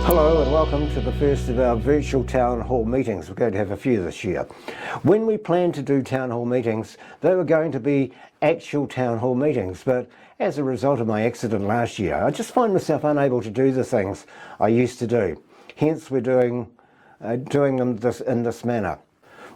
Hello and welcome to the first of our virtual town hall meetings. We're going to have a few this year. When we planned to do town hall meetings, they were going to be actual town hall meetings, but as a result of my accident last year, I just find myself unable to do the things I used to do. Hence we're doing them in this manner.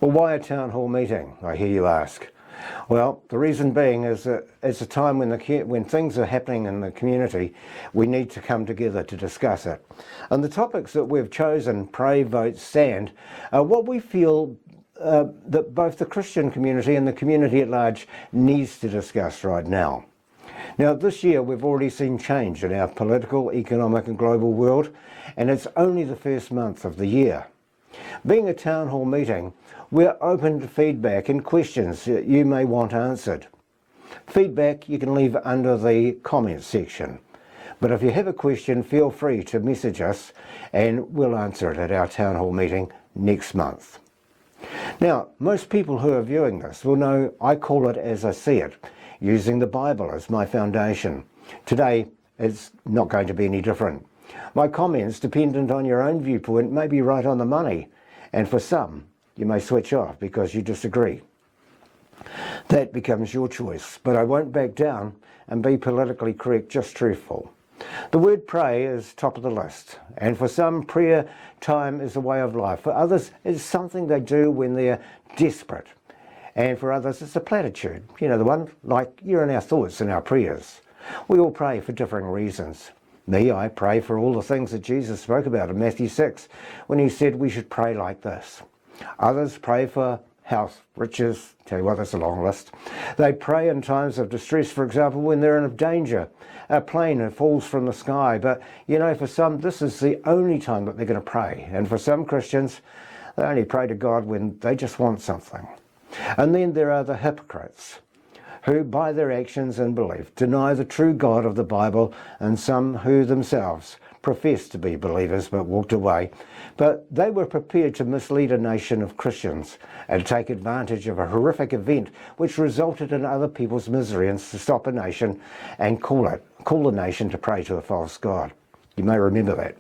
Well, why a town hall meeting, I hear you ask? Well, the reason being is that it's a time when things are happening in the community, we need to come together to discuss it. And the topics that we've chosen, pray, vote, stand, are what we feel that both the Christian community and the community at large needs to discuss right now. Now, this year we've already seen change in our political, economic and global world, and it's only the first month of the year. Being a town hall meeting, we're open to feedback and questions that you may want answered. Feedback you can leave under the comments section. But if you have a question, feel free to message us and we'll answer it at our town hall meeting next month. Now, most people who are viewing this will know I call it as I see it, using the Bible as my foundation. Today, it's not going to be any different. My comments, dependent on your own viewpoint, may be right on the money, and for some, you may switch off because you disagree. That becomes your choice, but I won't back down and be politically correct, just truthful. The word pray is top of the list, and for some, prayer time is a way of life. For others, it's something they do when they're desperate. And for others, it's a platitude. You know, the one like you're in our thoughts and our prayers. We all pray for differing reasons. Me, I pray for all the things that Jesus spoke about in Matthew 6 when he said we should pray like this. Others pray for health, riches, tell you what, that's a long list. They pray in times of distress, for example, when they're in danger. A plane falls from the sky, but you know, for some, this is the only time that they're going to pray. And for some Christians, they only pray to God when they just want something. And then there are the hypocrites, who by their actions and belief deny the true God of the Bible, and some who themselves professed to be believers but walked away. But they were prepared to mislead a nation of Christians and take advantage of a horrific event which resulted in other people's misery and to stop a nation and call the nation to pray to a false god. You may remember that.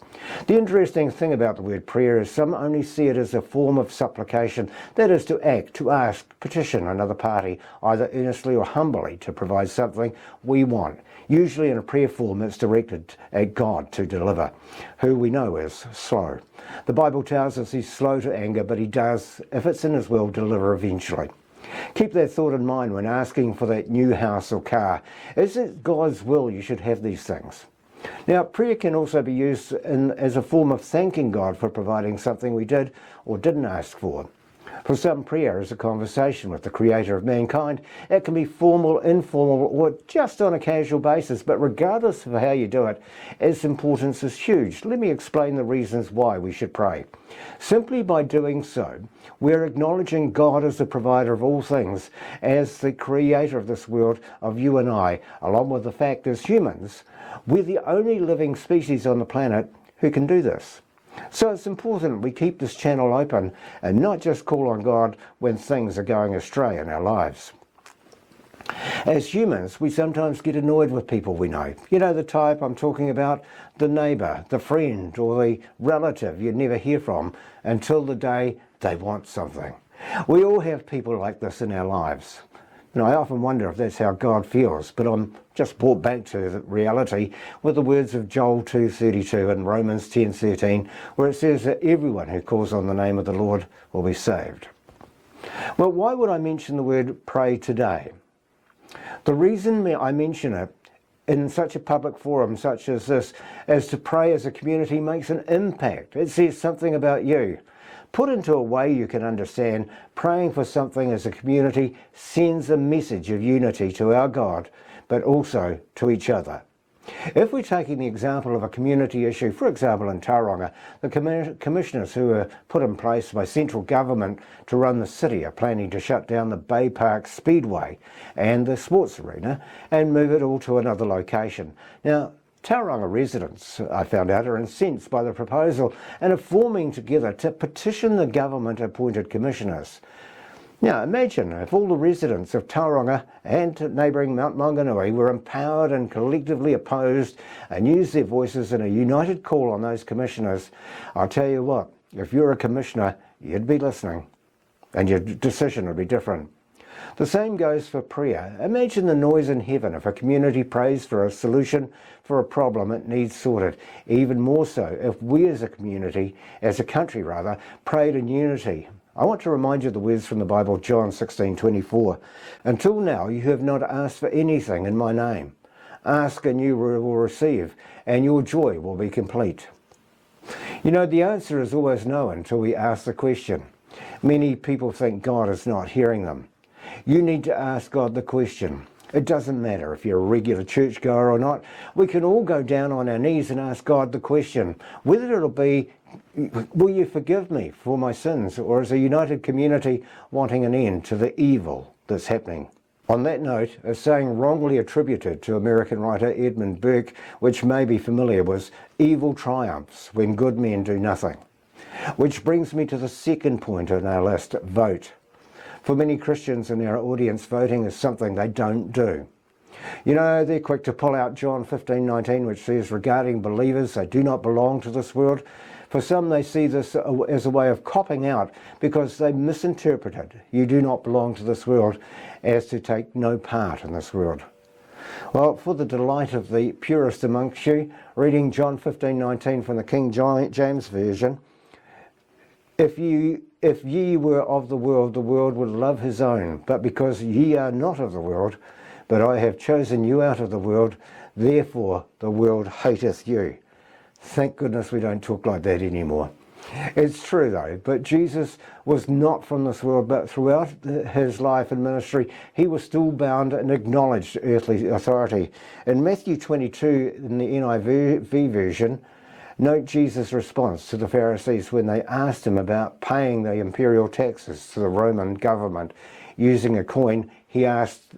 The interesting thing about the word prayer is some only see it as a form of supplication, that is to act, to ask, petition another party, either earnestly or humbly, to provide something we want. Usually in a prayer form it's directed at God to deliver, who we know is slow. The Bible tells us he's slow to anger, but he does, if it's in his will, deliver eventually. Keep that thought in mind when asking for that new house or car. Is it God's will you should have these things? Now, prayer can also be used as a form of thanking God for providing something we did or didn't ask for. For some, prayer is a conversation with the Creator of mankind. It can be formal, informal, or just on a casual basis, but regardless of how you do it, its importance is huge. Let me explain the reasons why we should pray. Simply by doing so, we're acknowledging God as the provider of all things, as the creator of this world, of you and I, along with the fact as humans, we're the only living species on the planet who can do this. So it's important we keep this channel open and not just call on God when things are going astray in our lives. As humans, we sometimes get annoyed with people we know. You know the type I'm talking about, the neighbour, the friend or the relative you never hear from until the day they want something. We all have people like this in our lives. You know, I often wonder if that's how God feels, but I'm just brought back to the reality with the words of Joel 2:32 and Romans 10:13, where it says that everyone who calls on the name of the Lord will be saved. Well, why would I mention the word pray today? The reason I mention it in such a public forum such as this, as to pray as a community makes an impact. It says something about you. Put into a way you can understand, praying for something as a community sends a message of unity to our God, but also to each other. If we're taking the example of a community issue, for example in Tauranga, the commissioners who were put in place by central government to run the city are planning to shut down the Bay Park Speedway and the sports arena and move it all to another location. Now, Tauranga residents, I found out, are incensed by the proposal and are forming together to petition the government-appointed commissioners. Now imagine if all the residents of Tauranga and neighbouring Mount Maunganui were empowered and collectively opposed and used their voices in a united call on those commissioners. I'll tell you what, if you're a commissioner, you'd be listening and your decision would be different. The same goes for prayer. Imagine the noise in heaven if a community prays for a solution for a problem it needs sorted. Even more so if we as a community, as a country rather, prayed in unity. I want to remind you of the words from the Bible, John 16:24. Until now you have not asked for anything in my name. Ask and you will receive, and your joy will be complete. You know, the answer is always no until we ask the question. Many people think God is not hearing them. You need to ask God the question. It doesn't matter if you're a regular churchgoer or not. We can all go down on our knees and ask God the question, whether it'll be, will you forgive me for my sins, or as a united community wanting an end to the evil that's happening. On that note, a saying wrongly attributed to American writer Edmund Burke, which may be familiar, was evil triumphs when good men do nothing. Which brings me to the second point on our list, vote. For many Christians in our audience, voting is something they don't do. You know, they're quick to pull out John 15:19, which says, regarding believers, they do not belong to this world. For some, they see this as a way of copping out because they misinterpreted, you do not belong to this world, as to take no part in this world. Well, for the delight of the purist amongst you, reading John 15:19 from the King James Version, If ye were of the world would love his own. But because ye are not of the world, but I have chosen you out of the world, therefore the world hateth you. Thank goodness we don't talk like that anymore. It's true though, but Jesus was not from this world, but throughout his life and ministry, he was still bound and acknowledged earthly authority. In Matthew 22, in the NIV version, note Jesus' response to the Pharisees when they asked him about paying the imperial taxes to the Roman government using a coin. He asked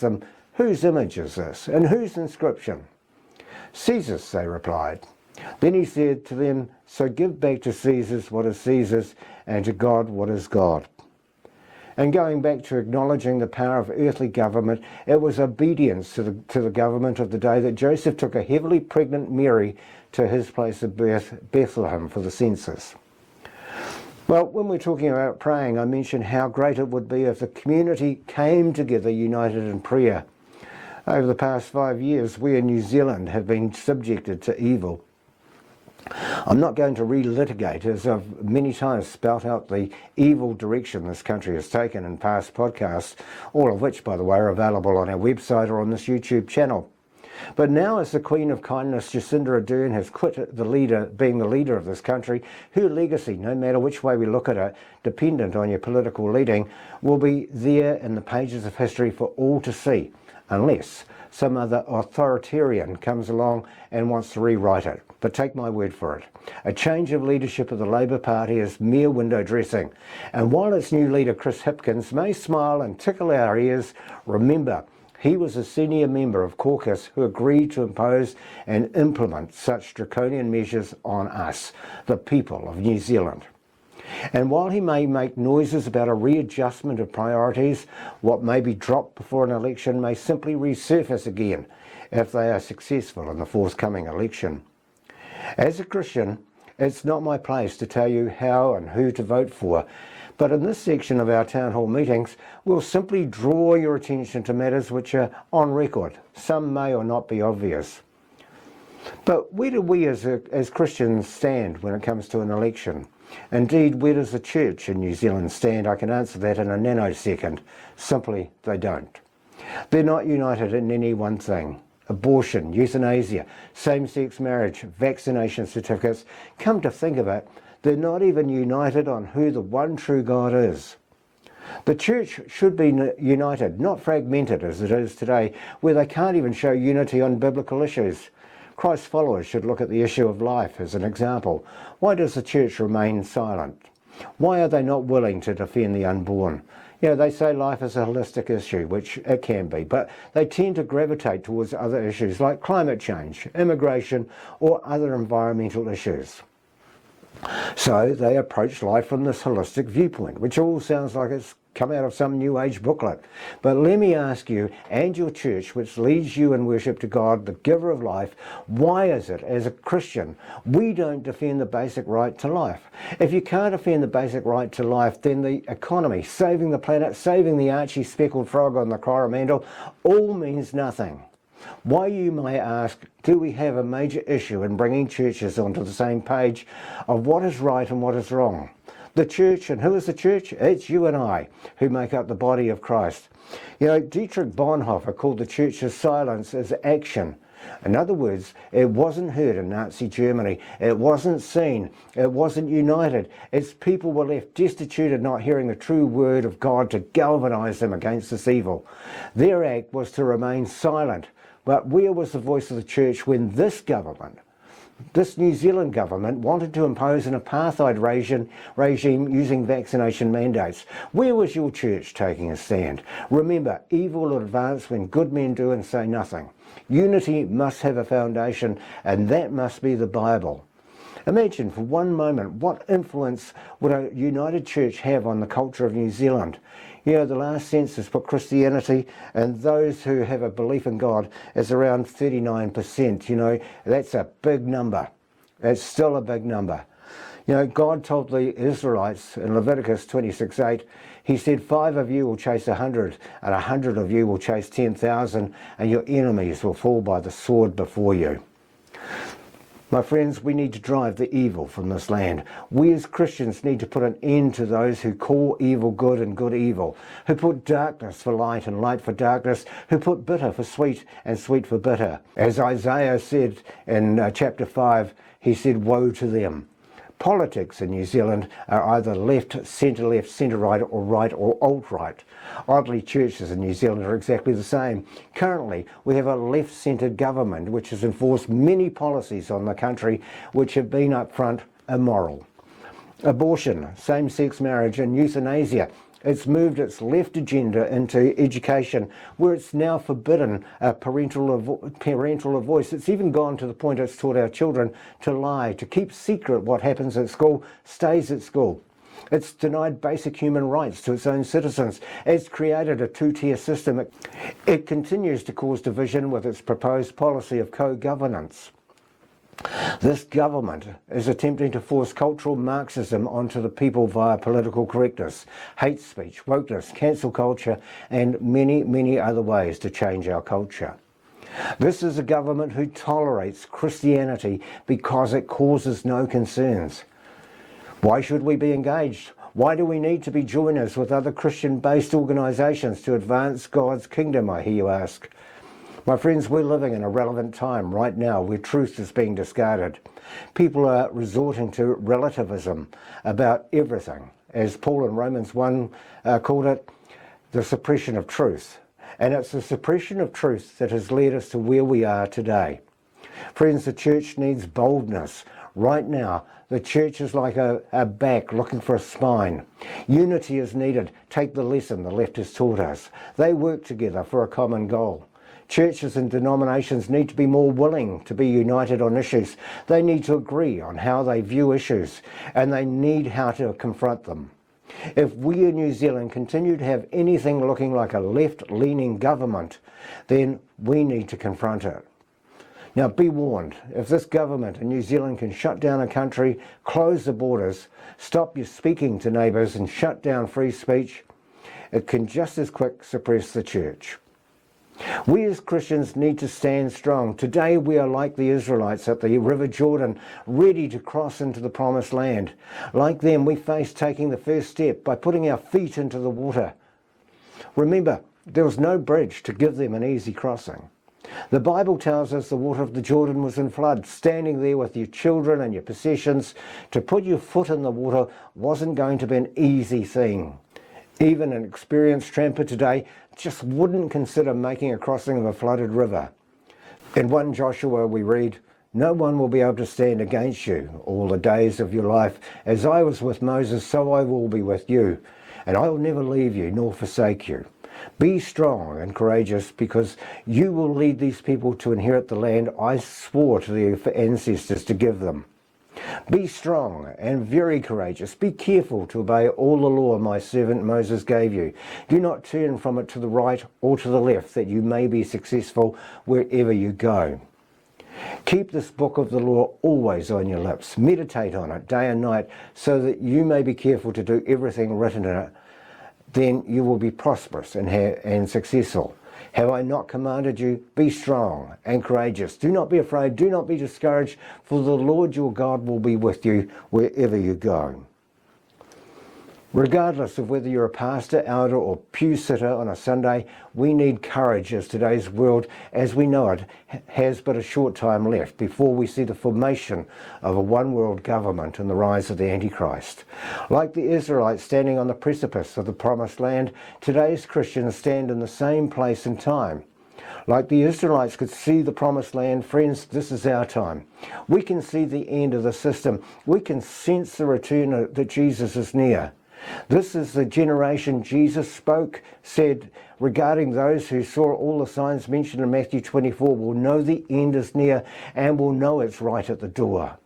them, whose image is this and whose inscription? Caesar's, they replied. Then he said to them, so give back to Caesar's what is Caesar's and to God what is God. And going back to acknowledging the power of earthly government, it was obedience to the government of the day that Joseph took a heavily pregnant Mary to his place of birth, Bethlehem, for the census. Well, when we're talking about praying, I mentioned how great it would be if the community came together united in prayer. Over the past 5 years, we in New Zealand have been subjected to evil. I'm not going to relitigate, as I've many times spelt out the evil direction this country has taken in past podcasts, all of which, by the way, are available on our website or on this YouTube channel. But now, as the Queen of Kindness, Jacinda Ardern, has quit being the leader of this country, her legacy, no matter which way we look at it, dependent on your political leading, will be there in the pages of history for all to see, unless some other authoritarian comes along and wants to rewrite it. But take my word for it. A change of leadership of the Labour Party is mere window dressing. And while its new leader, Chris Hipkins, may smile and tickle our ears, remember, he was a senior member of caucus who agreed to impose and implement such draconian measures on us, the people of New Zealand. And while he may make noises about a readjustment of priorities, what may be dropped before an election may simply resurface again if they are successful in the forthcoming election. As a Christian, it's not my place to tell you how and who to vote for, but in this section of our town hall meetings, we'll simply draw your attention to matters which are on record. Some may or not be obvious. But where do we as Christians stand when it comes to an election? Indeed, where does the church in New Zealand stand? I can answer that in a nanosecond. Simply, they don't. They're not united in any one thing. Abortion, euthanasia, same-sex marriage, vaccination certificates. Come to think of it, they're not even united on who the one true God is. The church should be united, not fragmented as it is today, where they can't even show unity on biblical issues. Christ's followers should look at the issue of life as an example. Why does the church remain silent? Why are they not willing to defend the unborn? You know, they say life is a holistic issue, which it can be, but they tend to gravitate towards other issues like climate change, immigration, or other environmental issues. So they approach life from this holistic viewpoint, which all sounds like it's come out of some New Age booklet. But let me ask you and your church, which leads you in worship to God, the giver of life, why is it, as a Christian, we don't defend the basic right to life? If you can't defend the basic right to life, then the economy, saving the planet, saving the Archie speckled frog on the Coromandel, all means nothing. Why, you may ask, do we have a major issue in bringing churches onto the same page of what is right and what is wrong? The church, and who is the church? It's you and I, who make up the body of Christ. You know, Dietrich Bonhoeffer called the church's silence as action. In other words, it wasn't heard in Nazi Germany, it wasn't seen, it wasn't united. Its people were left destitute and not hearing the true word of God to galvanize them against this evil. Their act was to remain silent. But where was the voice of the church when this government, this New Zealand government, wanted to impose an apartheid regime using vaccination mandates? Where was your church taking a stand? Remember, evil will advance when good men do and say nothing. Unity must have a foundation, and that must be the Bible. Imagine for one moment what influence would a united church have on the culture of New Zealand. You know, the last census put Christianity and those who have a belief in God is around 39%. You know, that's a big number. That's still a big number. You know, God told the Israelites in Leviticus 26:8, he said, 5 of you will chase 100, and 100 of you will chase 10,000, and your enemies will fall by the sword before you. My friends, we need to drive the evil from this land. We as Christians need to put an end to those who call evil good and good evil, who put darkness for light and light for darkness, who put bitter for sweet and sweet for bitter. As Isaiah said in chapter 5, he said, woe to them. Politics in New Zealand are either left, centre right, or alt-right. Oddly, churches in New Zealand are exactly the same. Currently, we have a left-centred government which has enforced many policies on the country which have been up front immoral. Abortion, same-sex marriage and euthanasia. It's moved its left agenda into education, where it's now forbidden parental voice. It's even gone to the point it's taught our children to lie, to keep secret what happens at school, stays at school. It's denied basic human rights to its own citizens. It's created a two-tier system. It continues to cause division with its proposed policy of co-governance. This government is attempting to force cultural Marxism onto the people via political correctness, hate speech, wokeness, cancel culture, and many, many other ways to change our culture. This is a government who tolerates Christianity because it causes no concerns. Why should we be engaged? Why do we need to be joiners with other Christian-based organisations to advance God's kingdom, I hear you ask? My friends, we're living in a relevant time right now where truth is being discarded. People are resorting to relativism about everything, as Paul in Romans 1 called it, the suppression of truth. And it's the suppression of truth that has led us to where we are today. Friends, the church needs boldness. Right now, the church is like a back looking for a spine. Unity is needed. Take the lesson the left has taught us. They work together for a common goal. Churches and denominations need to be more willing to be united on issues. They need to agree on how they view issues, and they need how to confront them. If we in New Zealand continue to have anything looking like a left-leaning government, then we need to confront it. Now, be warned, if this government in New Zealand can shut down a country, close the borders, stop you speaking to neighbours and shut down free speech, it can just as quick suppress the church. We as Christians need to stand strong. Today we are like the Israelites at the River Jordan, ready to cross into the promised land. Like them, we face taking the first step by putting our feet into the water. Remember, there was no bridge to give them an easy crossing. The Bible tells us the water of the Jordan was in flood. Standing there with your children and your possessions, to put your foot in the water wasn't going to be an easy thing. Even an experienced tramper today just wouldn't consider making a crossing of a flooded river. In 1 Joshua we read, no one will be able to stand against you all the days of your life. As I was with Moses, so I will be with you, and I will never leave you nor forsake you. Be strong and courageous, because you will lead these people to inherit the land I swore to their ancestors to give them. Be strong and very courageous. Be careful to obey all the law my servant Moses gave you. Do not turn from it to the right or to the left, that you may be successful wherever you go. Keep this book of the law always on your lips. Meditate on it day and night, so that you may be careful to do everything written in it. Then you will be prosperous and successful. Have I not commanded you? Be strong and courageous. Do not be afraid. Do not be discouraged, for the Lord your God will be with you wherever you go. Regardless of whether you're a pastor, elder, or pew sitter on a Sunday, we need courage, as today's world, as we know it, has but a short time left before we see the formation of a one-world government and the rise of the Antichrist. Like the Israelites standing on the precipice of the Promised Land, today's Christians stand in the same place and time. Like the Israelites could see the Promised Land, friends, this is our time. We can see the end of the system. We can sense the return that Jesus is near. This is the generation Jesus said regarding those who saw all the signs mentioned in Matthew 24 will know the end is near and will know it's right at the door.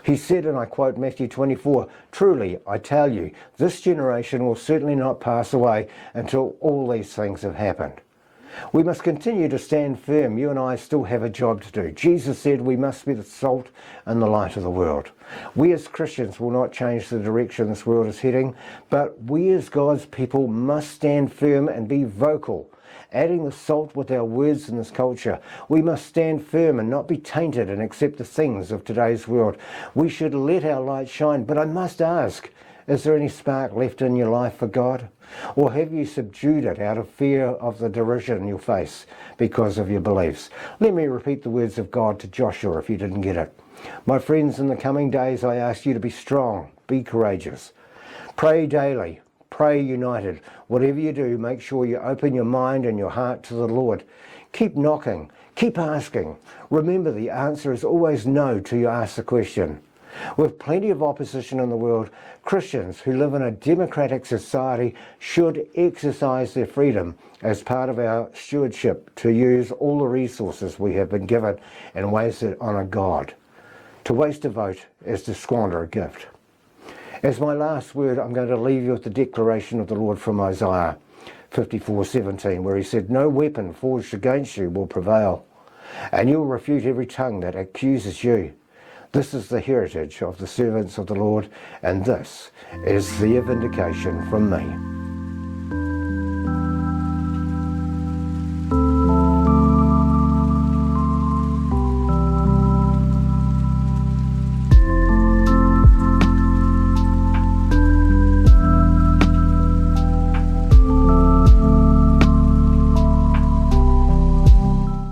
He said, and I quote Matthew 24, "Truly, I tell you, this generation will certainly not pass away until all these things have happened." We must continue to stand firm. You and I still have a job to do. Jesus said we must be the salt and the light of the world. We as Christians will not change the direction this world is heading, but we as God's people must stand firm and be vocal, adding the salt with our words in this culture. We must stand firm and not be tainted and accept the things of today's world. We should let our light shine, but I must ask, is there any spark left in your life for God? Or have you subdued it out of fear of the derision you'll face because of your beliefs? Let me repeat the words of God to Joshua if you didn't get it. My friends, in the coming days I ask you to be strong, be courageous. Pray daily, pray united. Whatever you do, make sure you open your mind and your heart to the Lord. Keep knocking, keep asking. Remember, the answer is always no till you ask the question. With plenty of opposition in the world, Christians who live in a democratic society should exercise their freedom as part of our stewardship to use all the resources we have been given in ways that honour God. To waste a vote is to squander a gift. As my last word, I'm going to leave you with the declaration of the Lord from Isaiah 54:17, where he said, "No weapon forged against you will prevail, and you will refute every tongue that accuses you. This is the heritage of the servants of the Lord, and this is the vindication from me."